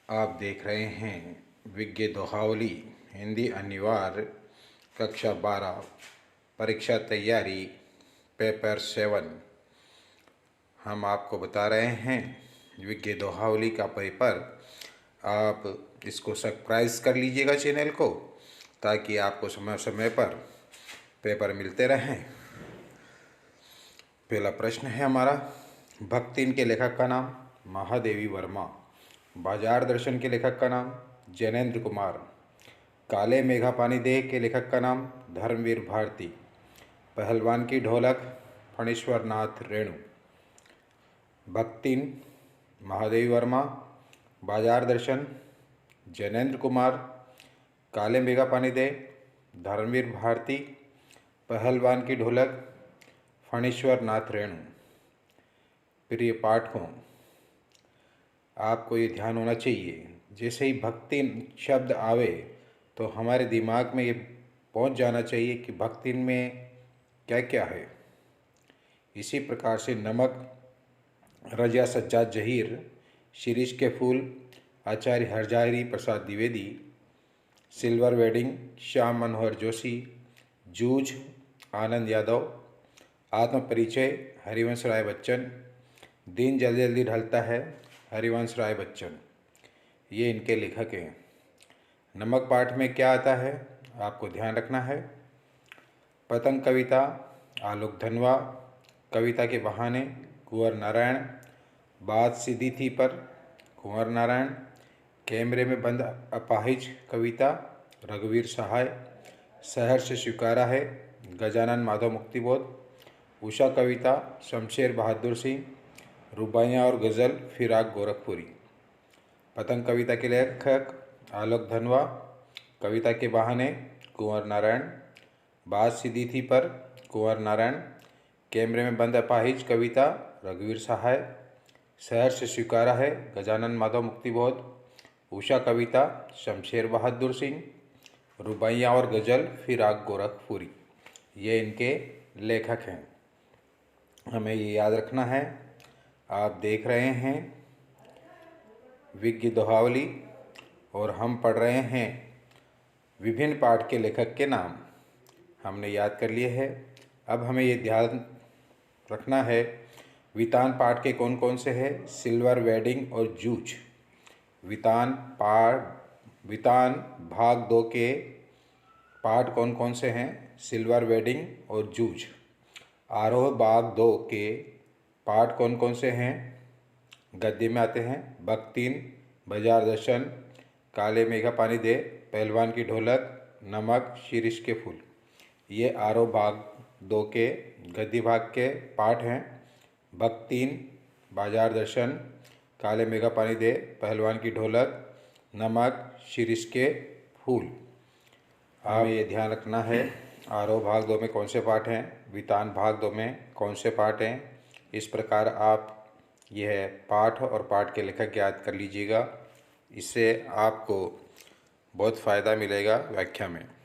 आप देख रहे हैं विज्ञ दोहावली हिंदी अनिवार्य कक्षा 12 परीक्षा तैयारी पेपर 7। हम आपको बता रहे हैं विज्ञ दोहावली का पेपर। आप इसको सब्सक्राइब कर लीजिएगा चैनल को, ताकि आपको समय समय पर पेपर मिलते रहें। पहला प्रश्न है हमारा, भक्तिन के लेखक का नाम महादेवी वर्मा। बाजार दर्शन के लेखक का नाम जैनेन्द्र कुमार। काले मेघा पानी दे के लेखक का नाम धर्मवीर भारती। पहलवान की ढोलक फणीश्वर नाथ रेणु। भक्तिन महादेवी वर्मा, बाजार दर्शन जैनेन्द्र कुमार, काले मेघा पानी दे धर्मवीर भारती, पहलवान की ढोलक फणीश्वर नाथ रेणु। प्रिय पाठकों, आपको ये ध्यान होना चाहिए, जैसे ही भक्तिन शब्द आवे तो हमारे दिमाग में ये पहुंच जाना चाहिए कि भक्तिन में क्या क्या है। इसी प्रकार से नमक, रजा सज्जाद जहीर, शिरीष के फूल आचार्य हरजारी प्रसाद द्विवेदी, सिल्वर वेडिंग श्याम मनोहर जोशी, जूझ आनंद यादव, आत्म परिचय हरिवंश राय बच्चन, दिन जल्दी जल्दी ढलता है हरिवंश राय बच्चन। ये इनके लेखक हैं। नमक पाठ में क्या आता है आपको ध्यान रखना है। पतंग कविता आलोक धनवा, कविता के बहाने कुंवर नारायण, बात सीधी थी पर कुंवर नारायण, कैमरे में बंद अपाहिज कविता रघुवीर सहाय, शहर से स्वीकारा है गजानन माधव मुक्तिबोध, उषा कविता शमशेर बहादुर सिंह, रुबाइयाँ और गज़ल फिराक गोरखपुरी। पतंग कविता के लेखक आलोक धनवा, कविता के बहाने कुंवर नारायण, बात सीधी थी पर कुंवर नारायण, कैमरे में बंद अपाहिज कविता रघुवीर सहाय, शहर से स्वीकारा है गजानन माधव मुक्तिबोध, उषा कविता शमशेर बहादुर सिंह, रुबाइयाँ और गज़ल फिराक गोरखपुरी। ये इनके लेखक हैं। हमें ये याद रखना है। आप देख रहे हैं विज्ञ दोहावली और हम पढ़ रहे हैं विभिन्न पाठ के लेखक के नाम। हमने याद कर लिए हैं। अब हमें ये ध्यान रखना है, वितान पाठ के कौन कौन से हैं। सिल्वर वेडिंग और जूझ। वितान भाग 2 के पाठ कौन कौन से हैं। सिल्वर वेडिंग और जूझ। आरोह भाग 2 के पाठ कौन कौन से हैं। गद्य में आते हैं भक्तिन, बाजार दर्शन, काले मेघा पानी दे, पहलवान की ढोलक, नमक, शीरीष के फूल। ये आरोह भाग 2 के गद्य भाग के पाठ हैं। भक्तिन, बाजार दर्शन, काले मेघा पानी दे, पहलवान की ढोलक, नमक, शीरीष के फूल। हमें ये ध्यान रखना है, आरोह भाग 2 में कौन से पाठ हैं, वितान भाग 2 में कौन से पाठ हैं। इस प्रकार आप यह पाठ और पाठ के लेखक याद कर लीजिएगा। इससे आपको बहुत फ़ायदा मिलेगा व्याख्या में।